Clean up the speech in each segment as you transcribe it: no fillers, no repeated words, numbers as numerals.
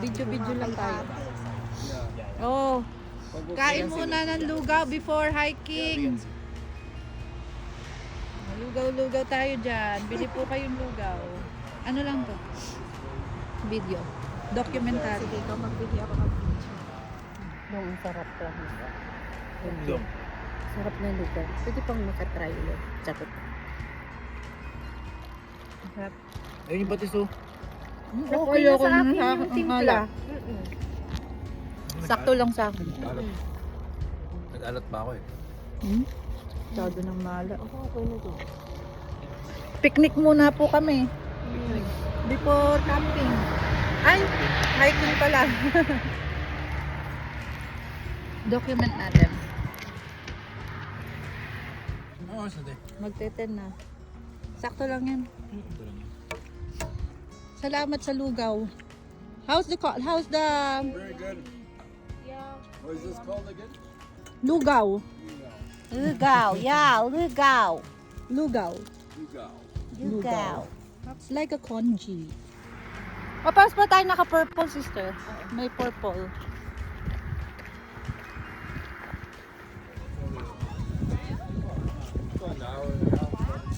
Video lang tayo. Oh, kain muna ng lugaw before hiking. Lugaw-lugaw tayo dyan. Bili po kayong lugaw. Ano lang to? Video. Documentary. Sige, ikaw mag-video ako mag-video. Ang sarap to. Yung. Sarap na lugar. Pwede pang makatry ulit. Tsakot. Ayun yung patis oh. Oh, ayoko na sa yung akin. timpla. Sakto lang sa akin. Nag-alat pa ako eh. Masyado ng mala. Ako, okay na to. Picnic muna po kami. Before camping. Ay, hiking pala. Document natin. Oo, sade. Magte-10 na. Sakto lang yan. Salamat sa lugaw. How's the Very good. What is this called again? lugaw? Lugaw, yeah, lugaw. Lugaw. Lugaw. It's like a congee. Papas pa tayo naka-purple, sister. May purple.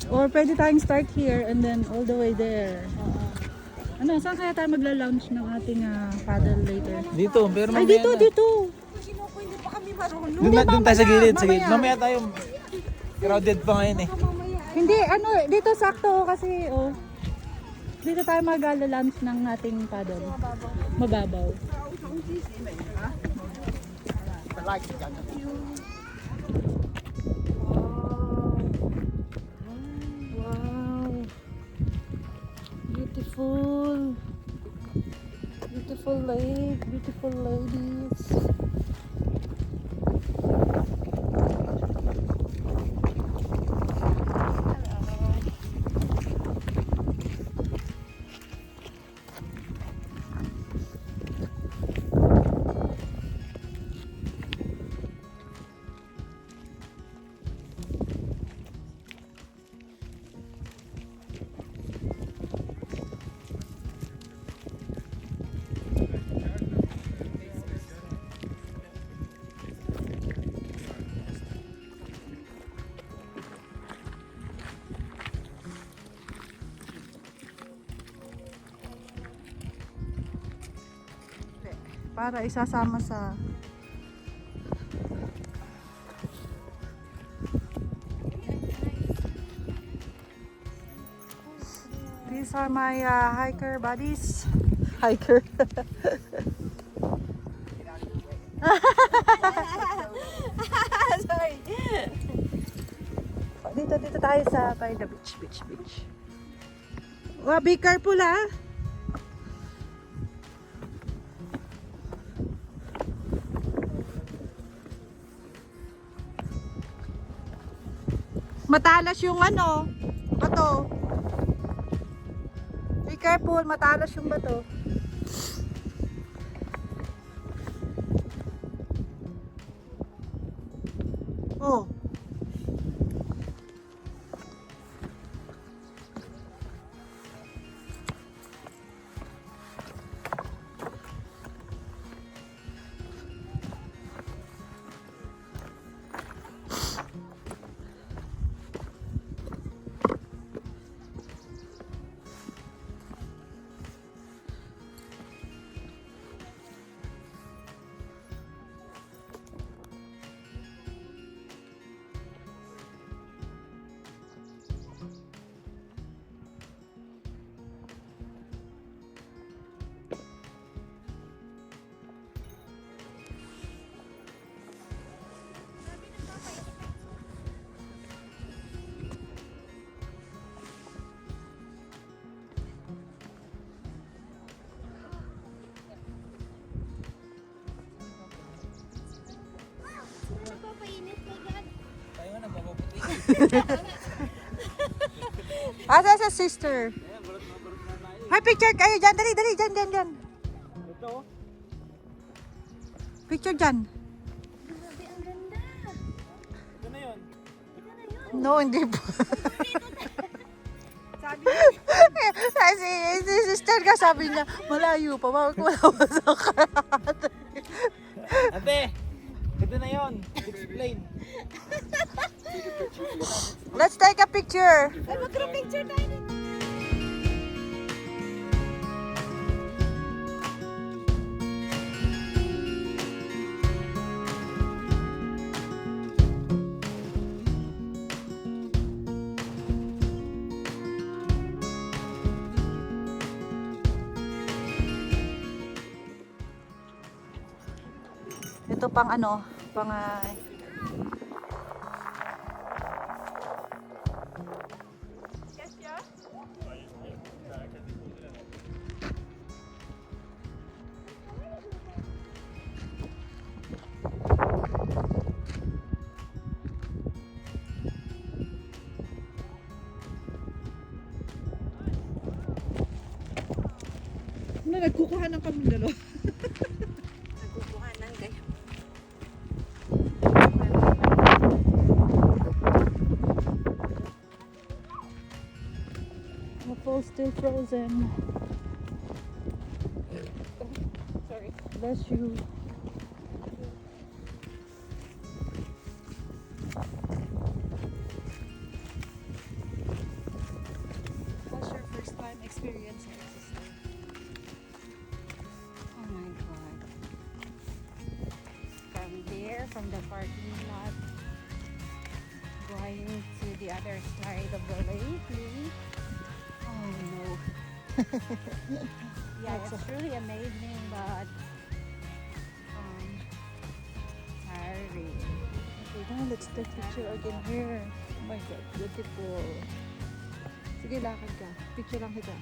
Or pwede tayong start here and then all the way there. Ano, saan kaya tayo magla-launch ng ating paddle later? Dito, pero Ay, mamaya dito, na. dito. Hindi pa kami marunong. Doon tayo sa gilid. Sige, mamaya. mamaya tayo. Crowded pa ngayon eh. Hindi, ano, dito sakto kasi, oh. Dito tayo mag-launch ng ating paddle. Mababaw. Wow. Beautiful. Beautiful lake, beautiful ladies. Para isasama sa these are my hiker buddies. Hiker. Sorry. Dito tayo sa by the beach. Wow, be careful ah. Matalas yung ano, bato. Be careful, matalas yung bato. Oh. Asa sa sister? Hi, picture kayo dyan. Dali, dyan. Ito. Picture dyan. Ito na yun. No, hindi po. Si sister ka, sabi niya, malayo pa, wala pa sa karate. Ate, ito na yun. Explain. Let's take a picture. Ay, magka-picture tayo. Ito pang ano, pang nagkukuha ng kami dalawa. Nagkukuhanan kayo. The pool still frozen. Sorry. Bless you. What's your first time experience here, sister? Oh my God. From there, from the parking lot, going to the other side of the lake, really? Oh no. Yeah, it's really amazing, but tiring. Okay, now let's take picture again here. Oh my God, beautiful. Sige, lakad ka. Picture lang kita.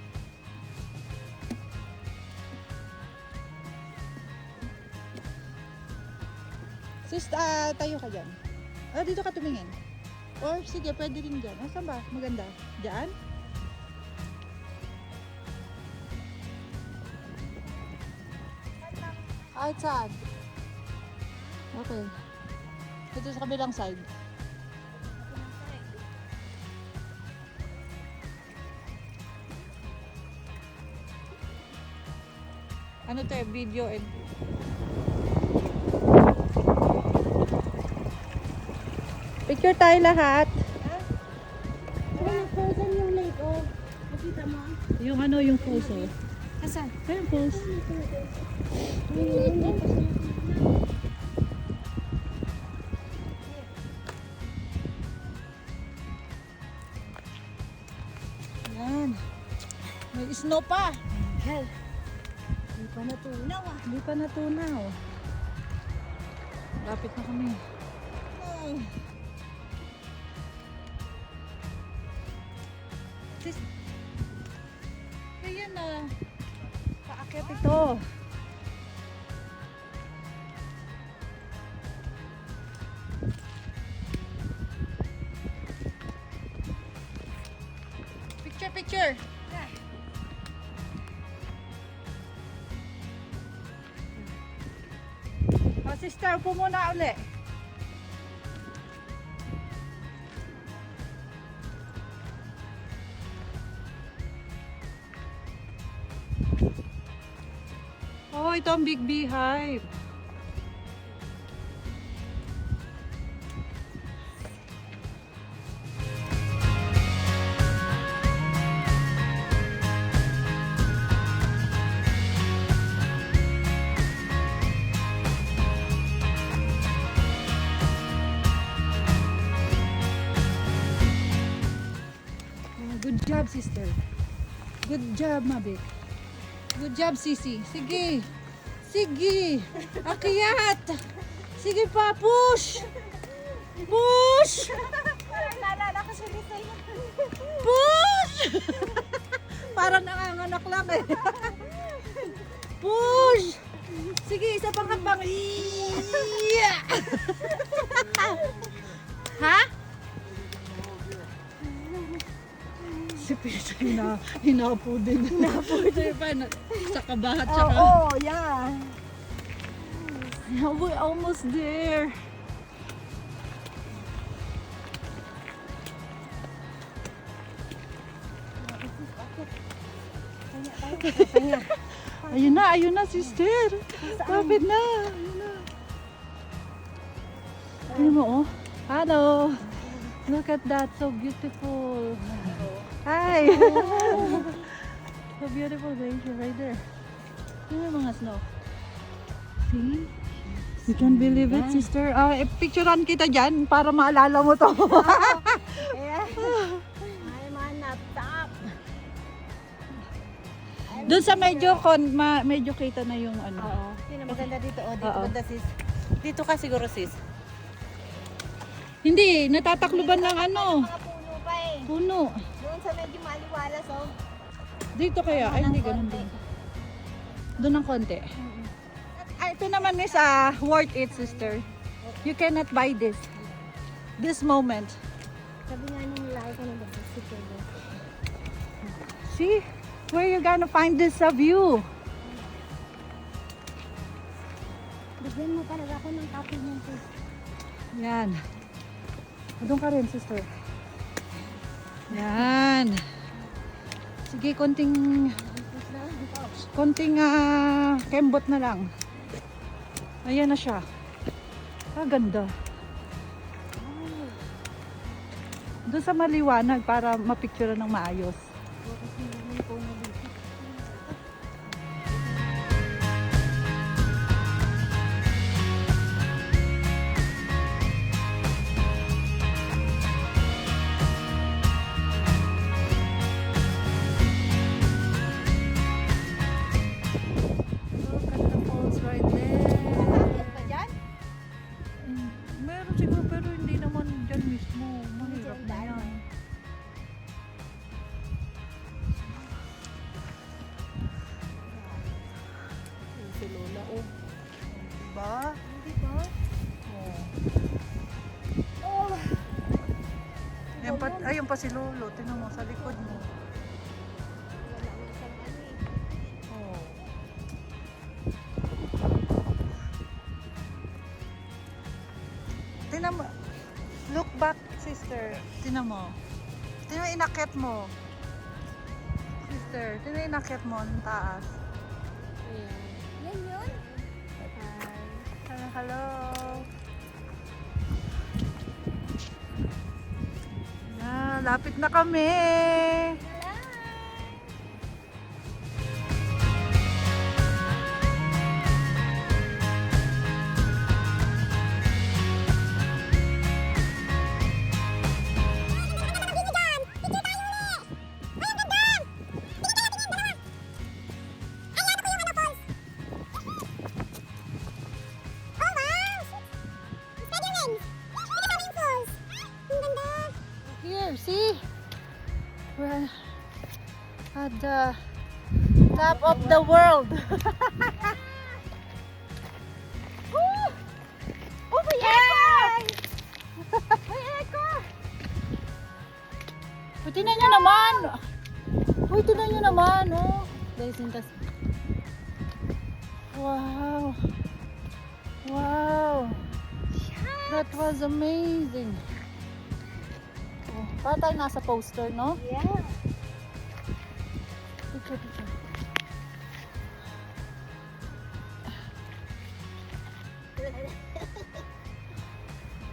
Sis, tayo ka dyan. Dito ka tumingin. Or sige, pwede rin dyan. Saan ba? Maganda. Dyan? Outside. Okay. Dito sa kabilang side. Ano to, video and picture tayo lahat. Frozen yung lake, oh. Nakita mo? Yung ano, yung pose, oh. Asan? Ayun, pose. Yan. May snow pa. Hell. Hindi pa natunaw ah. Hindi pa natunaw. Lapit na kami. Sis, kaya na. Paakyat ito. Picture, picture. Sister, upo muna uli. Oh, ito ang Big Beehive. Good job, sister. Good job, Mabik. Good job, Sisi. Sige. Sige. Akyat. Sige pa, push. Push. Naalala ko sa lisa yun. Push. Parang nanganganak lang eh. Push. Sige, isa pang hakbang. Yeah. Ha? Si Peter hinapo din. Hinapo din pa. Sa kabahat siya ka. Oh, yeah. Yeah, we're almost there. Ayun na, sister. Lapit na. Ayun na. Ayun mo, oh. Hello. Look at that, so beautiful. Hi. So beautiful glacier right there. Yun yung mga snow. See? You can believe it, sister. Picturean kita dyan para maalala mo to. I'm on the top. Doon sa medyo kita na yung ano. Oo. Yun ang maganda dito. Oh, dito Oo. banda sis. Dito ka siguro sis. Hindi, natatakluban lang ano. Mga puno pa eh. Puno. Doon sa medyo maliwalas oh. Dito kaya, ay hindi ganun din. Doon ng konti. Ito naman is worth it, sister. You cannot buy this. This moment. Sabi nga nung lalaki ko nung super good. See? Where you gonna find this view? Bigyan mo talaga ako ng copy niyan sis. Yan. Doon ka rin, sister. Yan. Sige, konting kembot na lang. Ayan na siya. Ganda. Doon sa maliwanag para mapicture ng maayos. Look at the falls right there. Bakit pa dyan? Meron siguro pero hindi naman dyan mismo. Mahirap na yan. Si Lola, oh. Diba? Hindi ba? Oh. Ayun pa si Lolo. Tingnan mo sa likod mo. Wala mo isang ano eh. Oh. Tingnan mo. Look back, sister. Tingnan mo. Tingnan mo inakyat mo. Sister, tingnan mo inakyat mo ang taas. Ayan. Yan yun? Hello, hello. Lapit na kami. Here, see? We're at the top of the world. Woo! Oh, may echo! May echo! Uy, tingnan nyo naman! Uy, tingnan nyo naman, oh. Guys, yung tas... Wow! Wow! That was amazing! Oh, parang tayo nasa poster, no? Yeah. Picture, picture.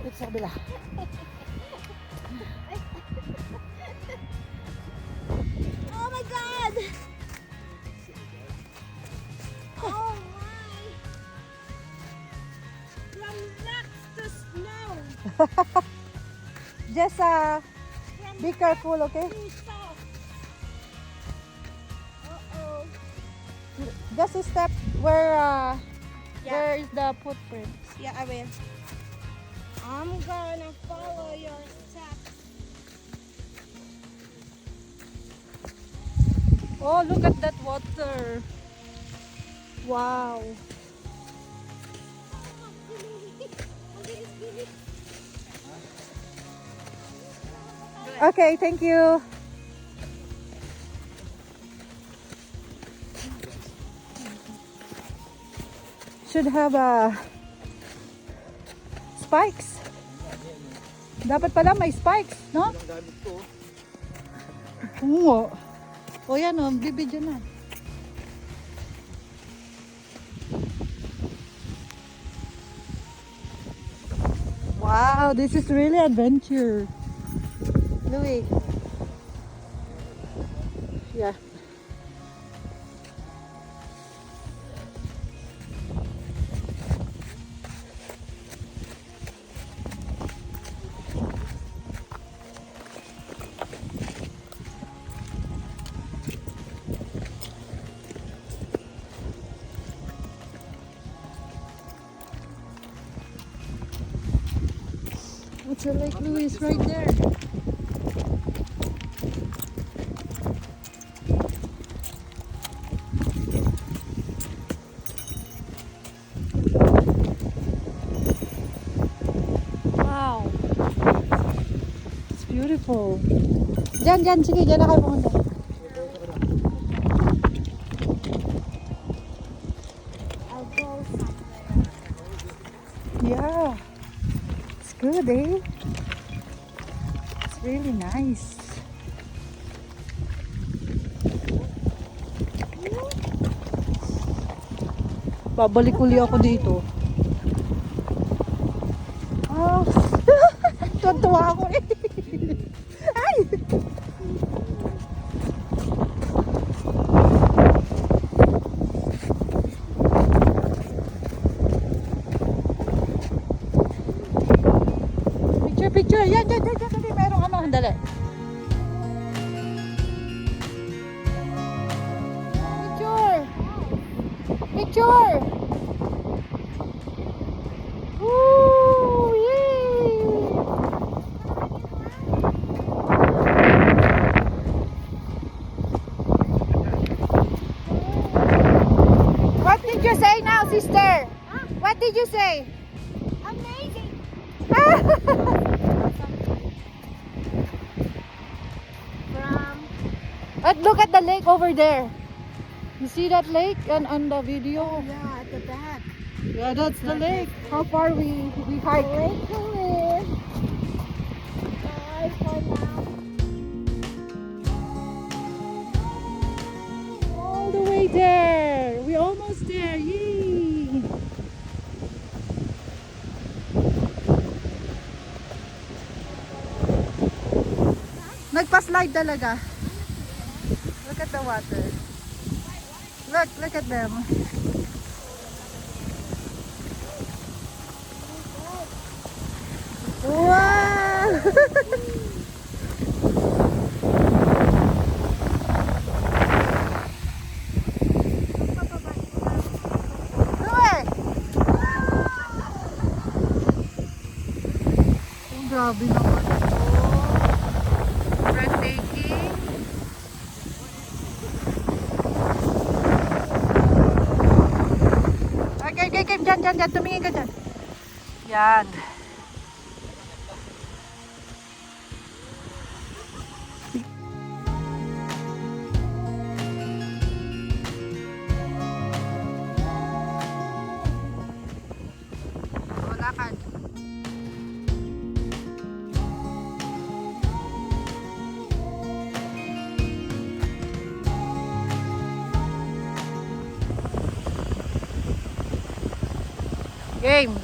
Dito sa kabila. Oh my God! Oh my! From rocks to snow! Just be careful, okay? Soft! Uh-oh. Just a step where where is the footprint. Yeah, I will. I'm gonna follow your steps. Oh, look at that water. Wow. Okay, thank you. Should have spikes. Dapat pala may spikes, no? Ang gamit ko. Oo. O yan o, bibidyo na. Wow, this is really adventure. Louis. Yeah. It's a Lake Louise right there. Wow. It's beautiful. Diyan, sige, diyan na kayo pumunta. I'll go somewhere. Yeah. It's good, eh? It's really nice. Babalik uli ako dito. Ah, tuwa ako eh. Ay! Picture. Yan. Merong ano, dali. Picture. Woo! Yay! What did you say now, sister? What did you say? Amazing. From But look at the lake over there. You see that lake on the video? yeah, at the back. Yeah, that's the lake. How far we hike? Lake Louise. Bye for now. All the way there. We're almost there. Yay! Nagpa-slide talaga. Look at the water. Look at them. Wow! Oh, grabe naman ito. Breathtaking. Okay, dyan. Tumingin ka dyan. Yan. Lakad. Game.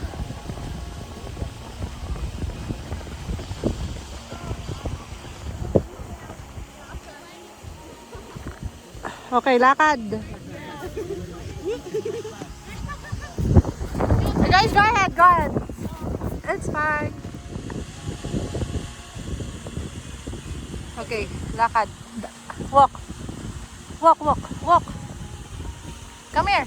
Okay, lakad. Hey guys, go ahead. It's fine. Okay, lakad. Walk. Come here.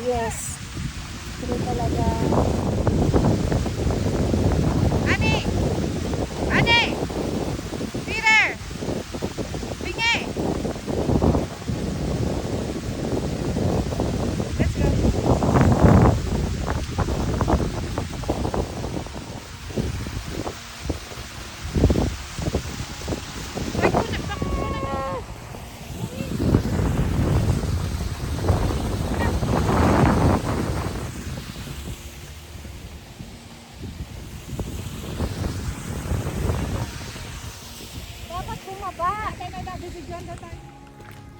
Yes.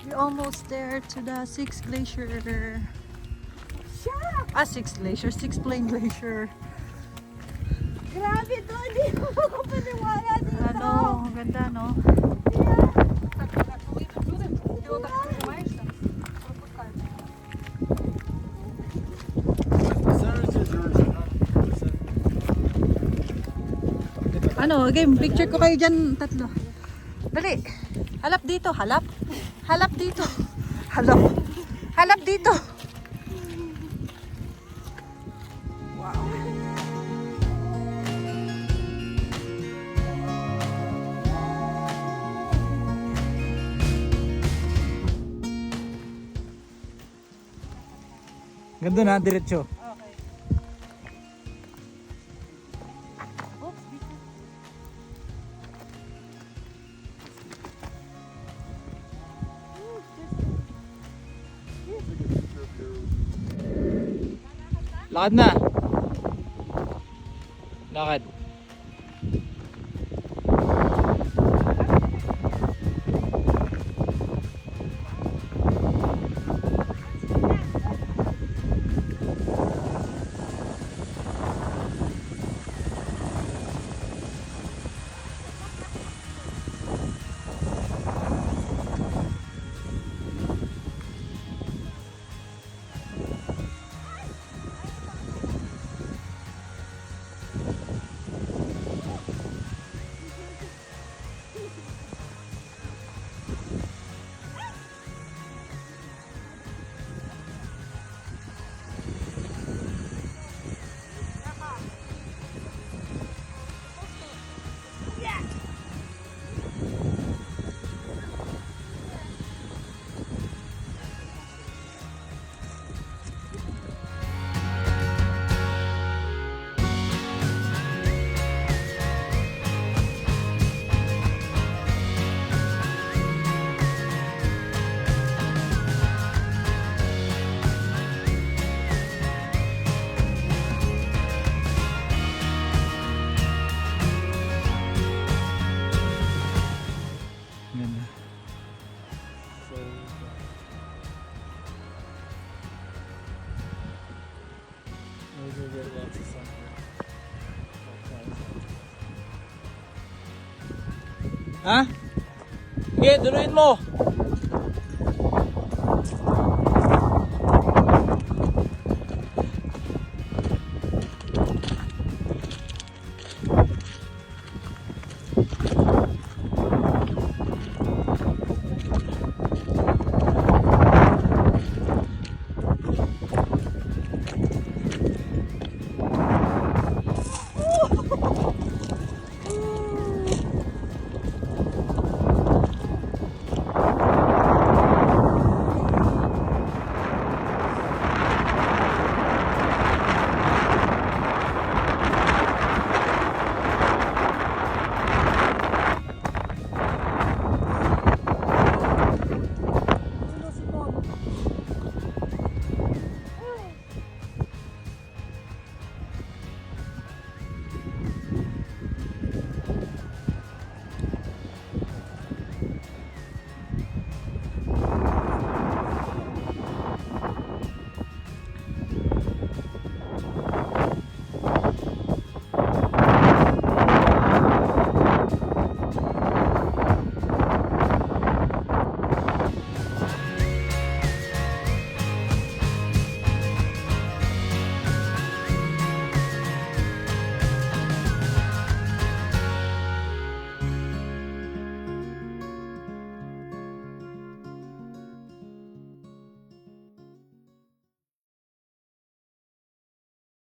We're almost there to the Six Glacier. Six Glacier, Six Plain Glacier. Grabe to, hindi ko makapaniwala dito. Ano, ang ganda, no? Ano, game, picture ko kayo dyan, tatlo. Dali. Halap dito, halap. Halap dito. Halap. Halap dito. Wow. Ganda na, diretso. Lakad na. Lakad. Ganda. Ha? Sige, duruin mo.